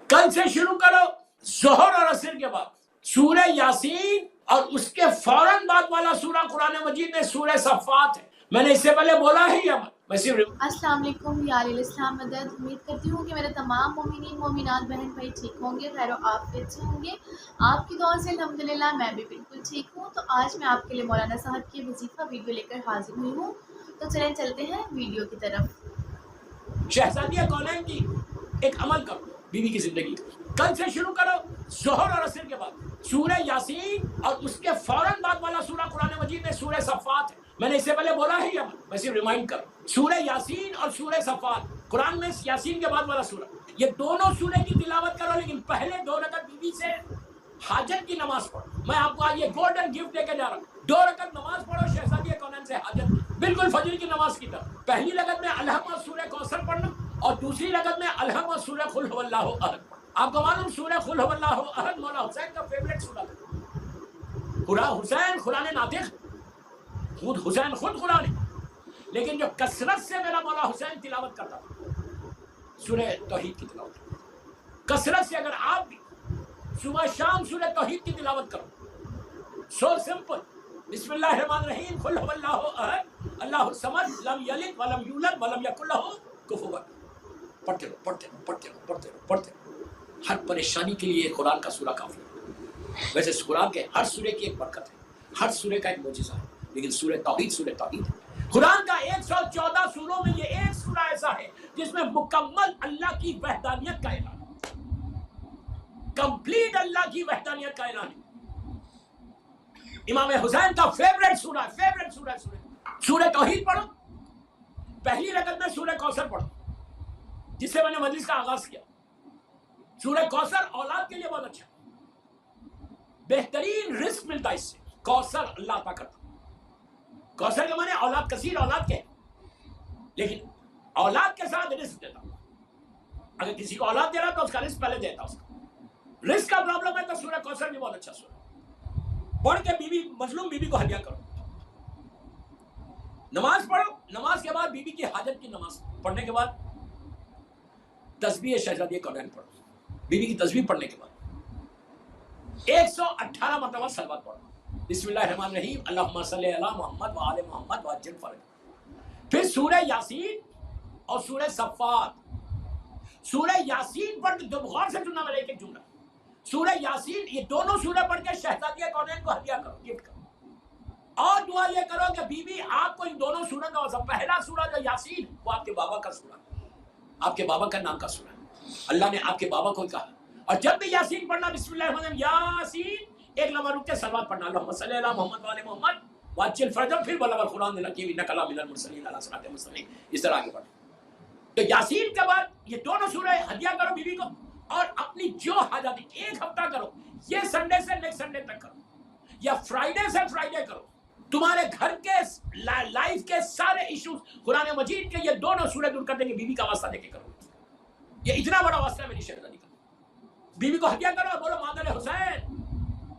کل سے شروع کرو ظہر اور عصر کے بعد سورہ یاسین اور اس کے فوراً بعد والا سورہ قرآن مجید میں سورہ صفات ہے. میں نے اس سے پہلے بولا ہے یا میں صرف السلام علیکم یا الاسلام مدد. امید کرتی ہوں کہ میرے تمام مومنین مومنات بہن بھائی ٹھیک ہوں گے، خیر و عافیت سے ہوں گے. آپ کی دعا سے الحمدللہ میں بھی بالکل ٹھیک ہوں. تو آج میں آپ کے لیے مولانا صاحب کی وظیفہ ویڈیو لے کر حاضر ہوئی ہوں. تو چلیں چلتے ہیں ویڈیو کی طرف. شہزادیہ کونین کی ایک عمل کرو بیوی کی زندگی. کل سے شروع کرو ظہر اور عصر کے بعد سورہ یاسین اور اس کے فوراً بعد والا سورہ قرآن مجید میں سورہ صفات ہے. میں نے اس سے پہلے بولا ہے یا میں صرف ریمائنڈ کروں. سورہ یاسین اور سورہ صفات قرآن میں یاسین کے بعد والا سورہ، یہ دونوں سورہ کی تلاوت کرو، لیکن پہلے 2 رکعت بیوی سے حاجت کی نماز پڑھو. میں آپ کو آج یہ گولڈن گفٹ دے کے جا رہا ہوں. 2 رکعت نماز پڑھو شہزادی کونین سے حاجت کی، بالکل فجر کی نماز کی طرح. پہلی رکعت میں الحم اور سورہ کوثر پڑھنا اور دوسری رکعت میں الحم اور سورہ قل هو اللہ احد. آپ کو معلوم سورہ قل هو اللہ احد مولا حسین کا فیوریٹ سورہ تھا. حسین قرآن ناطق، خود حسین خود قرآن ہے، لیکن جو کثرت سے میرا مولا حسین تلاوت کرتا تھا سورہ توحید کی تلاوت. کثرت سے اگر آپ بھی صبح شام سورہ توحید کی تلاوت کرو، سو سمپل. بسم اللہ الرحمن الرحیم قل هو اللہ احد اللہ الصمد لم یلد ولم یولد ولم یکن لہ کفوا احد. پڑھتے رہو پڑھتے رہو پڑھتے رہو پڑھتے رہو پڑھتے رہو. ہر پریشانی کے لیے قرآن کا سورہ کافی ہے. ویسے اس قرآن کے ہر سورے کی ایک برکت ہے، ہر سورے کا ایک معجزہ ہے، لیکن سورہ توحید ہے. قرآن کا 114 سوروں میں یہ ایک سورہ ایسا ہے جس میں مکمل اللہ کی وحدانیت کا اعلان ہے، کمپلیٹ اللہ کی وحدانیت کا اعلان ہے. امام حسین کا فیوریٹ سورہ سورہ توحید پڑھو. پہلی رکعت میں سورہ کوثر پڑھو جس سے میں نے مجلس کا آغاز کیا. سورہ کوثر اولاد کے لیے بہت اچھا، بہترین رزق ملتا ہے اس سے. کوثر اللہ عطا کرتا. کوثر کے معنی اولاد کثیر، اولاد کے، لیکن اولاد کے ساتھ رزق دیتا. اگر کسی کو اولاد دے رہا تو اس کا رزق پہلے دیتا. اس کا رزق کا پرابلم ہے تو سورہ کوثر بھی بہت اچھا سورہ پڑھ کے بیوی مظلوم بیوی کو ہدیہ کرو. نماز پڑھو، نماز کے بعد بیوی کی حاجت کی نماز پڑھنے کے بعد تسبیح شہزادی کونین پڑھو. بیوی کی تسبیح پڑھنے کے بعد 118 مرتبہ صلوات پڑھو. بسم اللہ الرحمن الرحیم اللہم صلی علی محمد و آل محمد وعجل فرج. پھر سورہ یاسین اور سورہ صفات. سورہ یاسین پڑھ کے غور سے سننا، میرے ایک جملہ. سورہ یاسین یہ دونوں سورہ پڑھ کے شہزادی کونین کو ہدیہ کرو، گفٹ کرو. اور دعا یہ کرو کہ بی بی آپ کو ان دونوں سورہ کا وصف. پہلا سورہ جو یاسین وہ آپ کے بابا کا سورہ، آپ کے بابا کا نام کا سورہ. اللہ نے آپ کے بابا کو کہا. اور جب بھی یاسین پڑھنا بسم اللہ الرحمن الرحیم یاسین ایک لمحہ رک کے صلوات پڑھنا اللہم صلی علی محمد و آل محمد وعجل فرجہ. پھر بلغ القرآن الحکیم انک لمن المرسلین علی صراط مستقیم. اس طرح آگے بڑھو. تو یاسین کے بعد یہ دونوں سورہ ہدیہ کرو بیوی کو. اور اپنی جو حاجت ایک ہفتہ کرو، یہ سنڈے سے نیکسٹ سنڈے تک کرو یا فرائیڈے سے فرائیڈے کرو. تمہارے گھر کے لائف کے سارے ایشوز قرآن مجید کے یہ دونوں سورہ دور کر دیں گے. بیوی کا واسطہ دے کے کرو. یہ اتنا بڑا واسطہ ہے میری شہزادی کا. بیوی کو ہدیہ کرو، بولو مادر حسین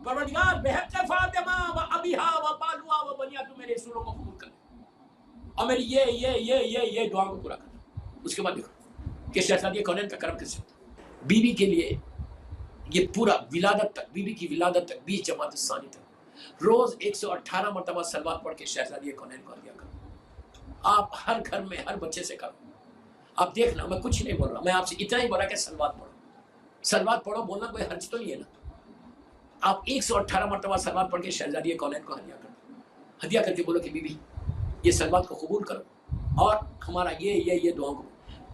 پروردگار بحق فاطمہ و ابیہا و بالوا و بنیا تو میرے رسولوں کو قبول کر اور میری یہ دعا کو پورا کر. اس کے بعد دیکھو کہ شہزادی کونین کا کرم کس سے ہوتا. بیوی کے لیے یہ پورا ولادت تک، بیوی کی ولادت تک 20 جماعت الثانی تک روز 118 مرتبہ صلوات پڑھ کے شہزادی کونین کو ہدیہ کرو. آپ ہر گھر میں ہر بچے سے کرو. آپ دیکھنا میں کچھ نہیں بول رہا، میں آپ سے اتنا ہی بولا کہ صلوات پڑھو. صلوات پڑھو بولنا کوئی حرج تو نہیں ہے نا. آپ 118 مرتبہ صلوات پڑھ کے شہزادی کونین کو ہدیہ کرو. ہدیہ کر کے بولو کہ بی بی یہ صلوات کو قبول کرو اور ہمارا یہ دعاؤں کو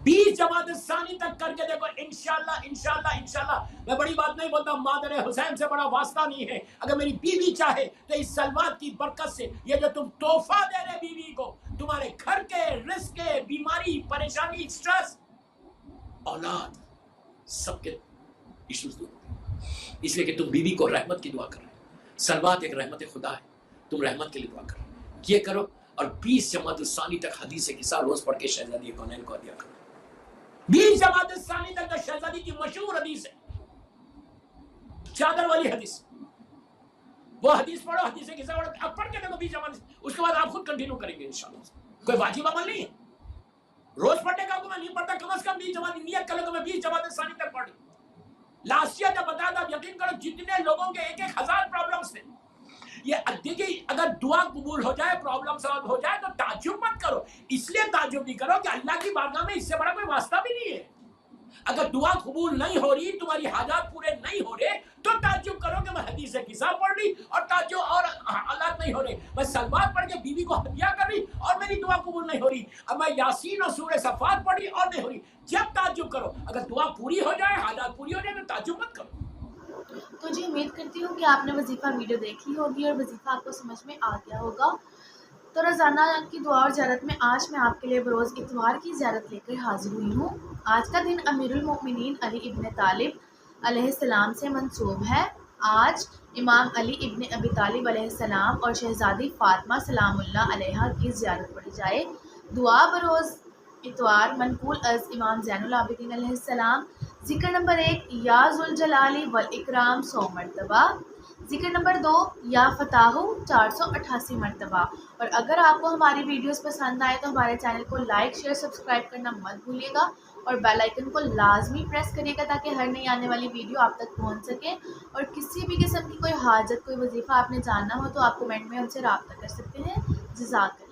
20 جماعت ثانی تک کر کے دیکھو. انشاءاللہ میں بڑی بات نہیں بولتا، مادر حسین سے بڑا واسطہ نہیں ہے. اگر میری بیوی چاہے تو اس صلوات کی برکت سے یہ جو تم تحفہ دے رہے بیوی کو، تمہارے گھر کے رزق کے، بیماری، پریشانی، سٹریس، اولاد، سب کے ایشوز دور ہوتے ہیں. اس لیے کہ تم بیوی کو رحمت کی دعا کر رہے ہو. صلوات ایک رحمت خدا ہے، تم رحمت کے لیے دعا کر رہے ہو. یہ کرو اور 20 جماعت الثانی تک حدیث کے ساتھ روز پڑھ کے شہزادی کونین کو ہدیہ کرو. 20 جماعت الثانی تک جو شہزادی کی مشہور حدیث ہے، چادر والی حدیث، وہ حدیث پڑھو. حدیث کے ساتھ اب پڑھ کے دیکھو 20 جماعت. اس کے بعد آپ خود کنٹینیو کریں گے انشاءاللہ. کوئی واجب عمل نہیں ہے روز پڑھنے کا. کو میں نہیں پڑھتا، کم از کم 20 جماعت نیت کر لو کہ میں 20 جماعت ثانی تک پڑھ لوں. لاسٹ ایئر جب بتایا تھا یقین کرو جتنے لوگوں کے 1,000 پرابلمس تھے. یہ دیکھیے اگر دعا قبول ہو جائے پرابلم سالو ہو جائے تو تعجب مت کرو. اس لیے تعجب نہیں کرو کہ اللہ کی بارگاہ میں اس سے بڑا کوئی واسطہ بھی نہیں ہے. اگر دعا قبول نہیں ہو رہی تمہاری حاجات پورے نہیں ہو رہے تو تعجب کرو کہ میں حدیث کتاب پڑھ رہی اور تعجب اور حالات نہیں ہو رہے. میں سلوات پڑھ کے بیوی کو ہدیہ کر رہی اور میری دعا قبول نہیں ہو رہی. اب میں یاسین اور سورہ صفات پڑھ رہی اور نہیں ہو رہی. جب تعجب کرو اگر دعا پوری ہو جائے حاجات پوری ہو جائے تو تعجب مت کرو. تو جی امید کرتی ہوں کہ آپ نے وظیفہ ویڈیو دیکھی ہوگی اور وظیفہ آپ کو سمجھ میں آ گیا ہوگا. تو روزانہ کی دعا اور زیارت میں آج میں آپ کے لیے بروز اتوار کی زیارت لے کر حاضر ہوئی ہوں. آج کا دن امیر المؤمنین علی ابن طالب علیہ السلام سے منسوب ہے. آج امام علی ابن ابی طالب علیہ السلام اور شہزادی فاطمہ سلام اللہ علیہا کی زیارت پڑھی جائے. دعا بروز اتوار منقول از امام زین العابدین علیہ السلام. ذکر نمبر 1 یا ذوالجلال والاکرام 100 مرتبہ. ذکر نمبر 2 یا فتاح 488 مرتبہ. اور اگر آپ کو ہماری ویڈیوز پسند آئے تو ہمارے چینل کو لائک شیئر سبسکرائب کرنا مت بھولیے گا اور بیل آئیکن کو لازمی پریس کریے گا تاکہ ہر نئی آنے والی ویڈیو آپ تک پہنچ سکے. اور کسی بھی قسم کی کوئی حاجت کوئی وظیفہ آپ نے جاننا ہو تو آپ کمنٹ میں ہم سے رابطہ کر سکتے ہیں. جزاک اللہ.